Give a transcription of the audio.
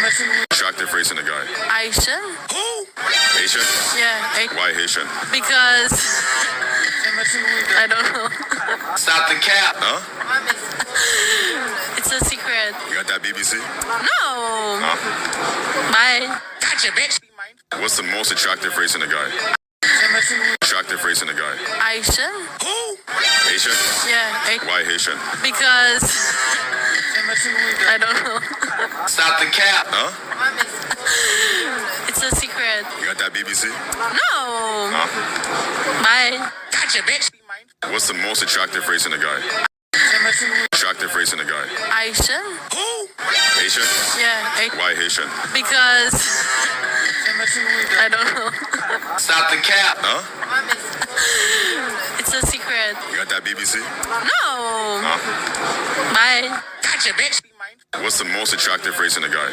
Attractive race in a guy. Haitian? Who? Haitian? Yeah. Why Haitian? Because I don't know. Stop the cap. Huh? It's a secret. You got that BBC? No. Huh? Bye. Gotcha, bitch. What's the most attractive race in a guy? Attractive race in a guy. Haitian? Who? Haitian? Yeah. Why Haitian? Because I don't know. Stop the cap. Huh? It's a secret. You got that BBC? No. Huh? Bye. Gotcha, bitch. What's the most attractive race in a guy? Attractive race in a guy. Haitian? Who? Haitian? Yeah. Why Haitian? Because I don't know. Stop the cap. Huh? It's a secret. You got that BBC? No. Huh? Bye. Gotcha, bitch. What's the most attractive race in a guy?